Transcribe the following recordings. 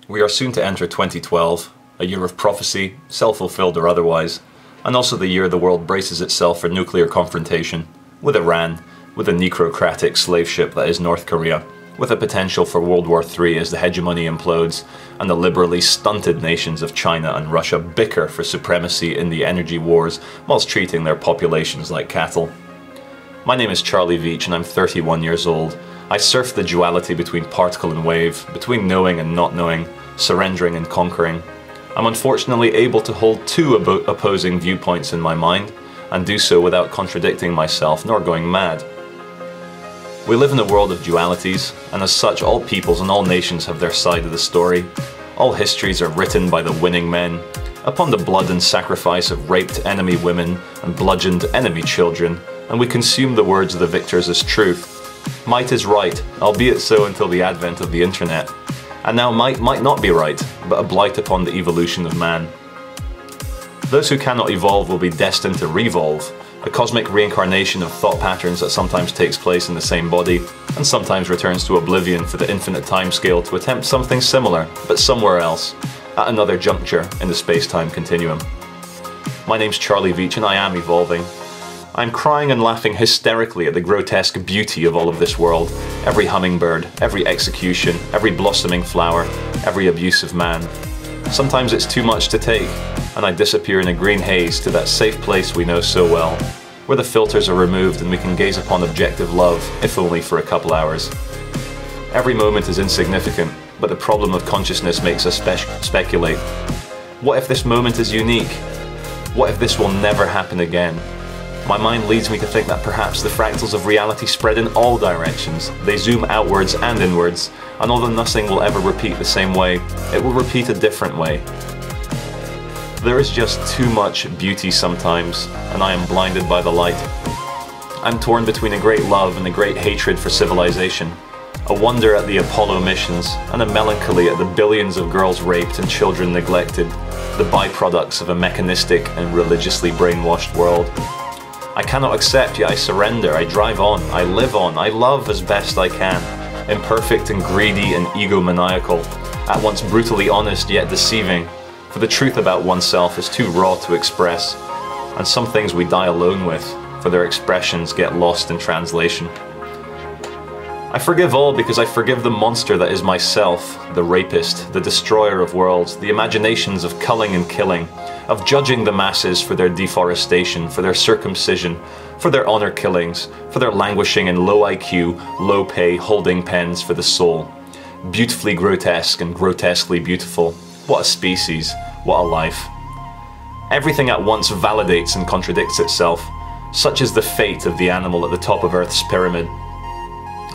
We are soon to enter 2012, a year of prophecy, self-fulfilled or otherwise, and also the year the world braces itself for nuclear confrontation with Iran, with a necrocratic slave ship that is North Korea, with a potential for World War III as the hegemony implodes, and the liberally stunted nations of China and Russia bicker for supremacy in the energy wars whilst treating their populations like cattle. My name is Charlie Veitch and I'm 31 years old. I surf the duality between particle and wave, between knowing and not knowing, surrendering and conquering. I'm unfortunately able to hold two opposing viewpoints in my mind, and do so without contradicting myself nor going mad. We live in a world of dualities, and as such all peoples and all nations have their side of the story. All histories are written by the winning men, upon the blood and sacrifice of raped enemy women and bludgeoned enemy children, and we consume the words of the victors as truth. Might is right, albeit so until the advent of the internet. And now might not be right, but a blight upon the evolution of man. Those who cannot evolve will be destined to revolve, a cosmic reincarnation of thought patterns that sometimes takes place in the same body, and sometimes returns to oblivion for the infinite timescale to attempt something similar, but somewhere else, at another juncture in the space-time continuum. My name's Charlie Veitch and I am evolving. I'm crying and laughing hysterically at the grotesque beauty of all of this world, every hummingbird, every execution, every blossoming flower, every abuse of man. Sometimes it's too much to take, and I disappear in a green haze to that safe place we know so well, where the filters are removed and we can gaze upon objective love, if only for a couple hours. Every moment is insignificant, but the problem of consciousness makes us speculate. What if this moment is unique? What if this will never happen again? My mind leads me to think that perhaps the fractals of reality spread in all directions. They zoom outwards and inwards, and although nothing will ever repeat the same way, it will repeat a different way. There is just too much beauty sometimes, and I am blinded by the light. I'm torn between a great love and a great hatred for civilization, a wonder at the Apollo missions, and a melancholy at the billions of girls raped and children neglected, the byproducts of a mechanistic and religiously brainwashed world. I cannot accept, yet I surrender. I drive on, I live on, I love as best I can, imperfect and greedy and egomaniacal, at once brutally honest yet deceiving, for the truth about oneself is too raw to express, and some things we die alone with, for their expressions get lost in translation. I forgive all because I forgive the monster that is myself, the rapist, the destroyer of worlds, the imaginations of culling and killing, of judging the masses for their deforestation, for their circumcision, for their honor killings, for their languishing in low IQ, low pay holding pens for the soul. Beautifully grotesque and grotesquely beautiful. What a species, what a life. Everything at once validates and contradicts itself. Such is the fate of the animal at the top of Earth's pyramid.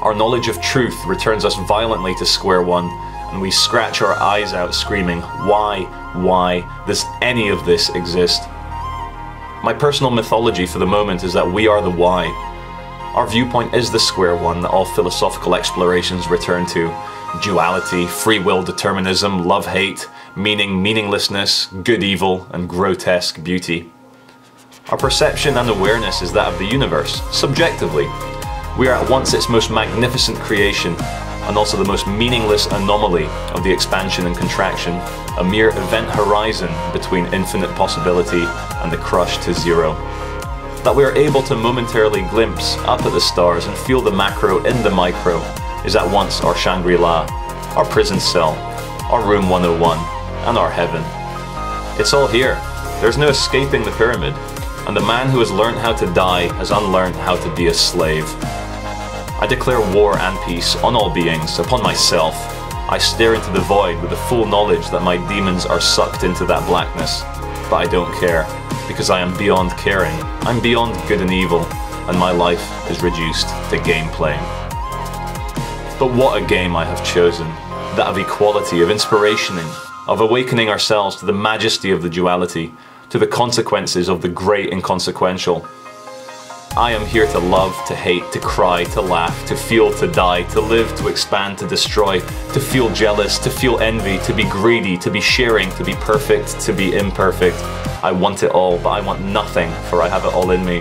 Our knowledge of truth returns us violently to square one, and we scratch our eyes out screaming, why does any of this exist? My personal mythology for the moment is that we are the why. Our viewpoint is the square one that all philosophical explorations return to. Duality, free will determinism, love-hate, meaning, meaninglessness, good-evil, and grotesque beauty. Our perception and awareness is that of the universe, subjectively. We are at once its most magnificent creation, and also the most meaningless anomaly of the expansion and contraction, a mere event horizon between infinite possibility and the crush to zero. That we are able to momentarily glimpse up at the stars and feel the macro in the micro is at once our Shangri-La, our prison cell, our room 101, and our heaven. It's all here. There's no escaping the pyramid, and the man who has learned how to die has unlearned how to be a slave. I declare war and peace on all beings, upon myself. I stare into the void with the full knowledge that my demons are sucked into that blackness. But I don't care, because I am beyond caring. I'm beyond good and evil, and my life is reduced to game playing. But what a game I have chosen. That of equality, of inspiration, of awakening ourselves to the majesty of the duality, to the consequences of the great inconsequential. I am here to love, to hate, to cry, to laugh, to feel, to die, to live, to expand, to destroy, to feel jealous, to feel envy, to be greedy, to be sharing, to be perfect, to be imperfect. I want it all, but I want nothing, for I have it all in me.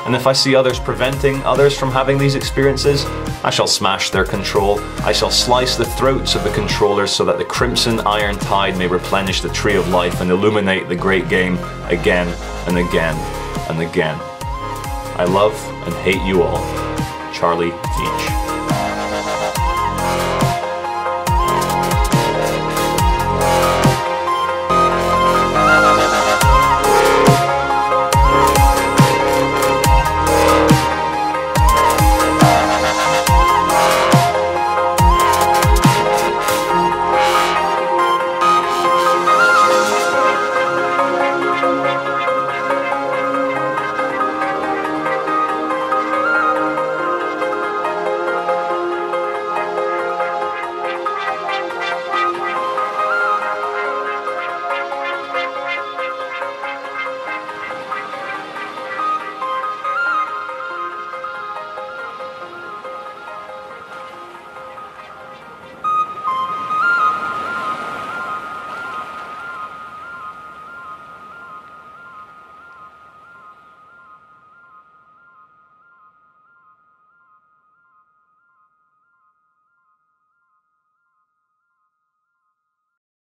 And if I see others preventing others from having these experiences, I shall smash their control. I shall slice the throats of the controllers so that the crimson iron tide may replenish the tree of life and illuminate the great game again and again and again. I love and hate you all. Charlie Veitch.